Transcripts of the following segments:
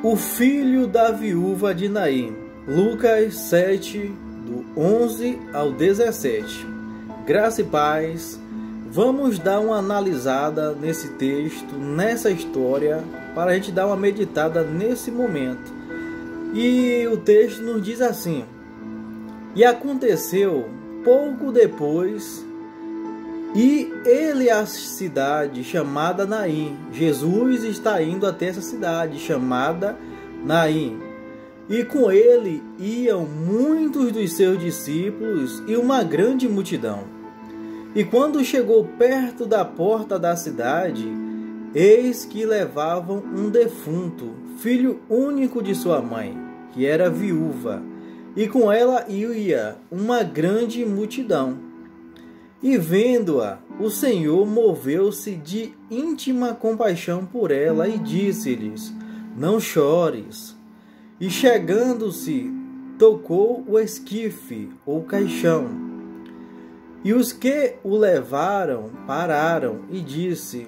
O filho da viúva de Naim. Lucas 7, do 11 ao 17. Graça e paz. Vamos dar uma analisada nesse texto, nessa história, para a gente dar uma meditada nesse momento. E o texto nos diz assim: E aconteceu pouco depois, e ele à cidade chamada Naim. Jesus está indo até essa cidade chamada Naim. E com ele iam muitos dos seus discípulos e uma grande multidão. E quando chegou perto da porta da cidade, eis que levavam um defunto, filho único de sua mãe, que era viúva, e com ela ia uma grande multidão. E vendo-a, o Senhor moveu-se de íntima compaixão por ela e disse-lhes: Não chores. E chegando-se, tocou o esquife ou caixão. E os que o levaram pararam e disse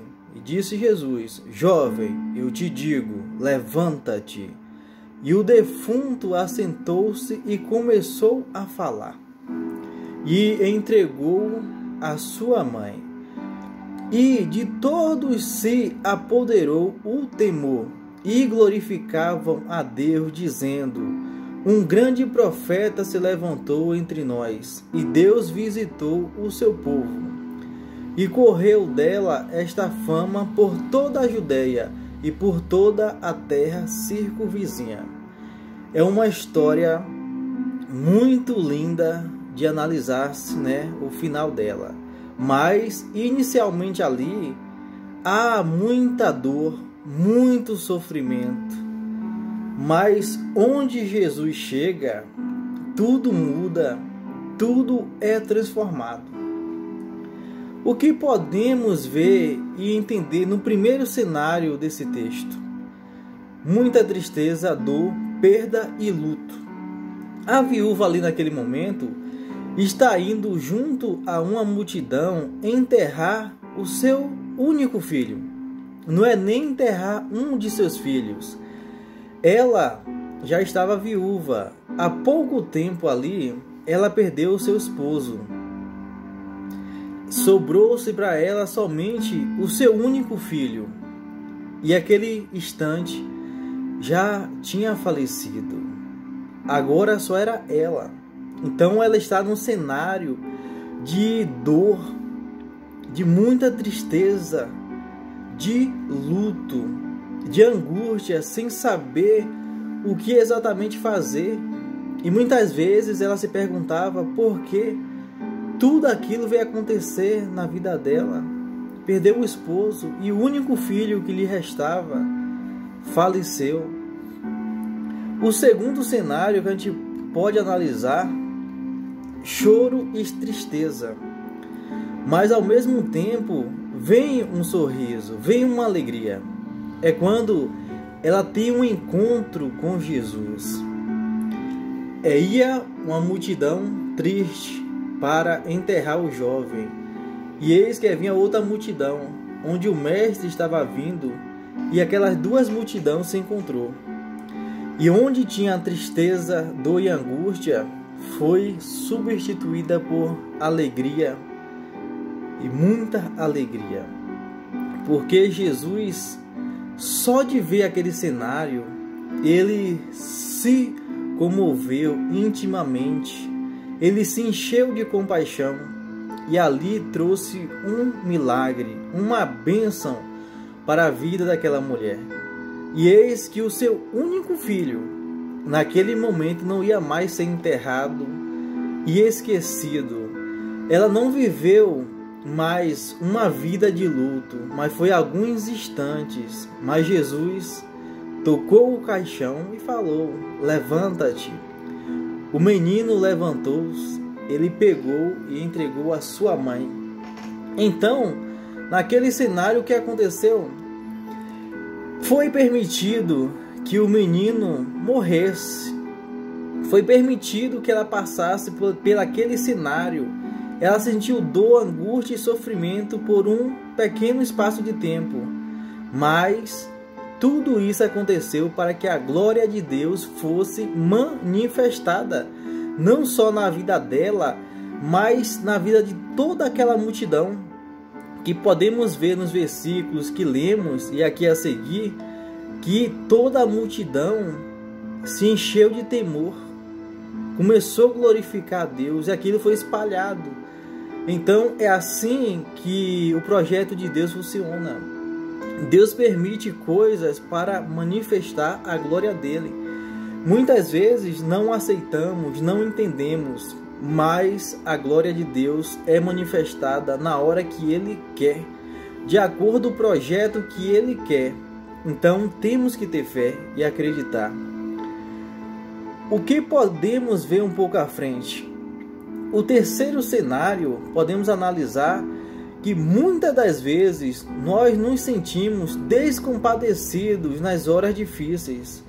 Jesus: Jovem, eu te digo, levanta-te. E o defunto assentou-se e começou a falar. E entregou a sua mãe. E de todos se apoderou o temor, e glorificavam a Deus, dizendo: Um grande profeta se levantou entre nós, e Deus visitou o seu povo. E correu dela esta fama por toda a Judeia e por toda a terra circunvizinha. É uma história muito linda de analisar-se, o final dela. Mas, inicialmente ali, há muita dor, muito sofrimento. Mas onde Jesus chega, tudo muda, tudo é transformado. O que podemos ver e entender no primeiro cenário desse texto? Muita tristeza, dor, perda e luto. A viúva ali naquele momento está indo junto a uma multidão enterrar o seu único filho. Não é nem enterrar um de seus filhos. Ela já estava viúva. Há pouco tempo ali, ela perdeu o seu esposo. Sobrou-se para ela somente o seu único filho. E aquele instante já tinha falecido. Agora só era ela. Então ela está num cenário de dor, de muita tristeza, de luto, de angústia, sem saber o que exatamente fazer. E muitas vezes ela se perguntava por que tudo aquilo veio acontecer na vida dela. Perdeu o esposo e o único filho que lhe restava faleceu. O segundo cenário que a gente pode analisar: choro e tristeza. Mas ao mesmo tempo vem um sorriso, vem uma alegria. É quando ela tem um encontro com Jesus. Ia uma multidão triste para enterrar o jovem. E eis que vinha outra multidão, onde o mestre estava vindo, e aquelas duas multidões se encontrou. E onde tinha a tristeza, dor e angústia, foi substituída por alegria, e muita alegria. Porque Jesus, só de ver aquele cenário, ele se comoveu intimamente, ele se encheu de compaixão, e ali trouxe um milagre, uma bênção para a vida daquela mulher. E eis que o seu único filho, naquele momento, não ia mais ser enterrado e esquecido. Ela não viveu mais uma vida de luto, mas foi alguns instantes. Mas Jesus tocou o caixão e falou: Levanta-te. O menino levantou-se, ele pegou e entregou a sua mãe. Então, naquele cenário, o que aconteceu? Foi permitido que o menino morresse. Foi permitido que ela passasse por aquele cenário. Ela sentiu dor, angústia e sofrimento por um pequeno espaço de tempo. Mas tudo isso aconteceu para que a glória de Deus fosse manifestada, não só na vida dela, mas na vida de toda aquela multidão, que podemos ver nos versículos que lemos e aqui a seguir, que toda a multidão se encheu de temor, começou a glorificar a Deus e aquilo foi espalhado. Então é assim que o projeto de Deus funciona. Deus permite coisas para manifestar a glória dele. Muitas vezes não aceitamos, não entendemos, mas a glória de Deus é manifestada na hora que ele quer, de acordo com o projeto que ele quer. Então temos que ter fé e acreditar. O que podemos ver um pouco à frente? O terceiro cenário, podemos analisar que muitas das vezes nós nos sentimos descompadecidos nas horas difíceis,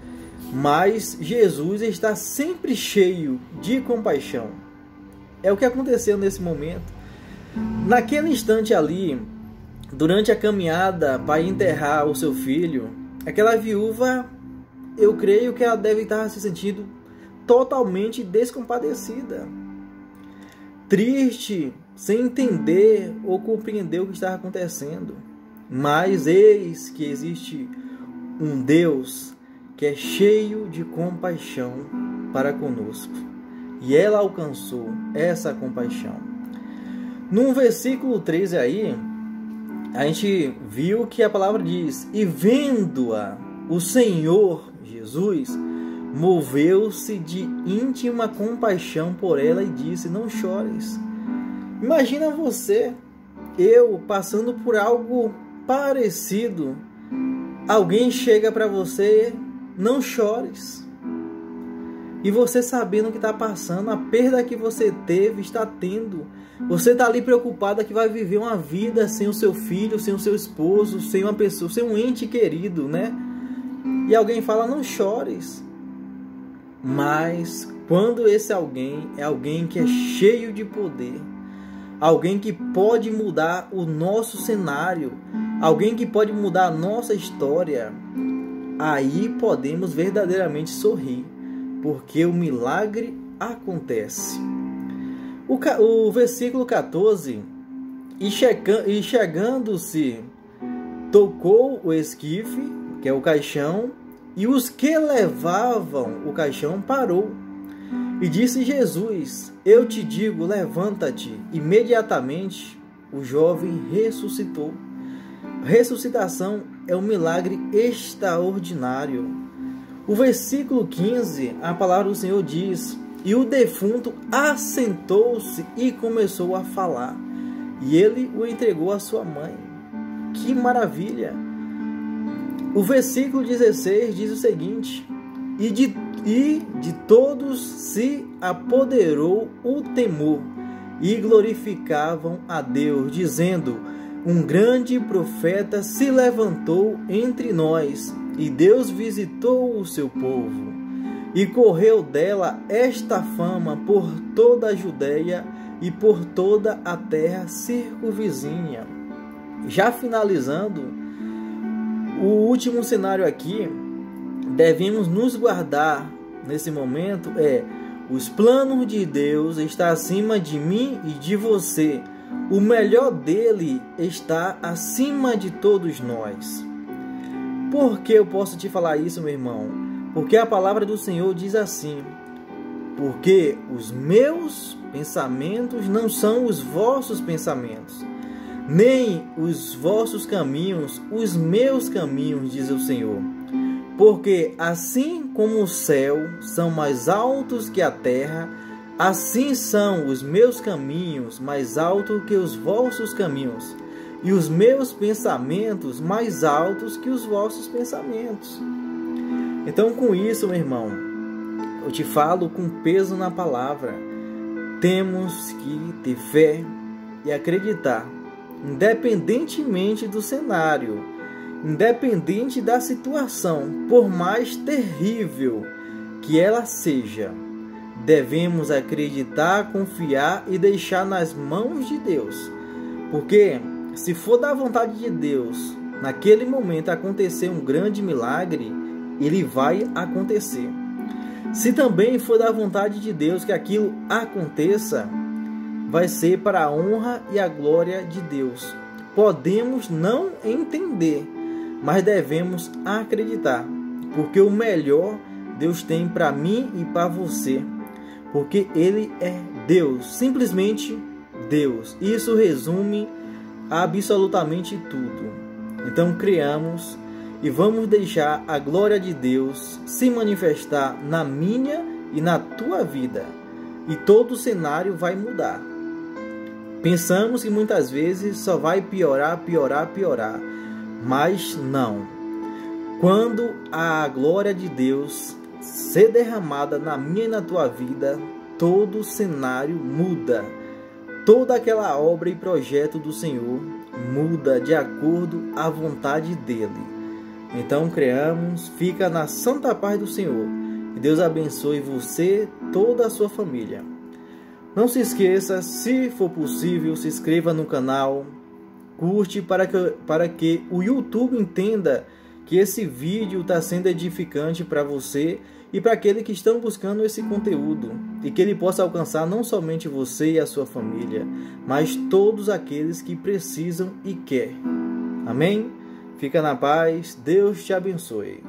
mas Jesus está sempre cheio de compaixão. É o que aconteceu nesse momento. Naquele instante ali, durante a caminhada para enterrar o seu filho, aquela viúva, eu creio que ela deve estar se sentindo totalmente descompadecida, triste, sem entender ou compreender o que estava acontecendo. Mas eis que existe um Deus que é cheio de compaixão para conosco. E ela alcançou essa compaixão. No versículo 13 aí, a gente viu que a palavra diz: e vendo-a, o Senhor Jesus moveu-se de íntima compaixão por ela e disse: não chores. Imagina você, eu, passando por algo parecido. Alguém chega para você: não chores. E você sabendo o que está passando, a perda que você teve, está tendo. Você está ali preocupada que vai viver uma vida sem o seu filho, sem o seu esposo, sem uma pessoa, sem um ente querido, né? E alguém fala: não chores. Mas quando esse alguém é alguém que é cheio de poder, alguém que pode mudar o nosso cenário, alguém que pode mudar a nossa história, aí podemos verdadeiramente sorrir, porque o milagre acontece. O versículo 14: e chegando-se, tocou o esquife, que é o caixão, e os que levavam o caixão parou. E disse Jesus: eu te digo, levanta-te. Imediatamente o jovem ressuscitou. Ressuscitação é um milagre extraordinário. O versículo 15, a palavra do Senhor diz: e o defunto assentou-se e começou a falar, e ele o entregou à sua mãe. Que maravilha! O versículo 16 diz o seguinte: e de todos se apoderou o temor, e glorificavam a Deus, dizendo: um grande profeta se levantou entre nós, e Deus visitou o seu povo. E correu dela esta fama por toda a Judeia e por toda a terra circunvizinha. Já finalizando, o último cenário aqui, devemos nos guardar nesse momento os planos de Deus estão acima de mim e de você. O melhor dele está acima de todos nós. Por que eu posso te falar isso, meu irmão? Porque a palavra do Senhor diz assim: porque os meus pensamentos não são os vossos pensamentos, nem os vossos caminhos, os meus caminhos, diz o Senhor. Porque assim como o céu são mais altos que a terra, assim são os meus caminhos mais altos que os vossos caminhos, e os meus pensamentos mais altos que os vossos pensamentos. Então, com isso, meu irmão, eu te falo com peso na palavra. Temos que ter fé e acreditar, independentemente do cenário, independente da situação, por mais terrível que ela seja. Devemos acreditar, confiar e deixar nas mãos de Deus. Porque se for da vontade de Deus naquele momento acontecer um grande milagre, ele vai acontecer. Se também for da vontade de Deus que aquilo aconteça, vai ser para a honra e a glória de Deus. Podemos não entender, mas devemos acreditar, porque o melhor Deus tem para mim e para você, porque Ele é Deus, simplesmente Deus. Isso resume absolutamente tudo. Então criamos e vamos deixar a glória de Deus se manifestar na minha e na tua vida, e todo o cenário vai mudar. Pensamos que muitas vezes só vai piorar, mas não. Quando a glória de Deus ser derramada na minha e na tua vida, todo o cenário muda. Toda aquela obra e projeto do Senhor muda de acordo à vontade dEle. Então creamos, fica na santa paz do Senhor. Que Deus abençoe você, toda a sua família. Não se esqueça, se for possível, se inscreva no canal, curte para que o YouTube entenda que esse vídeo está sendo edificante para você e para aqueles que estão buscando esse conteúdo, e que ele possa alcançar não somente você e a sua família, mas todos aqueles que precisam e querem. Amém? Fica na paz, Deus te abençoe.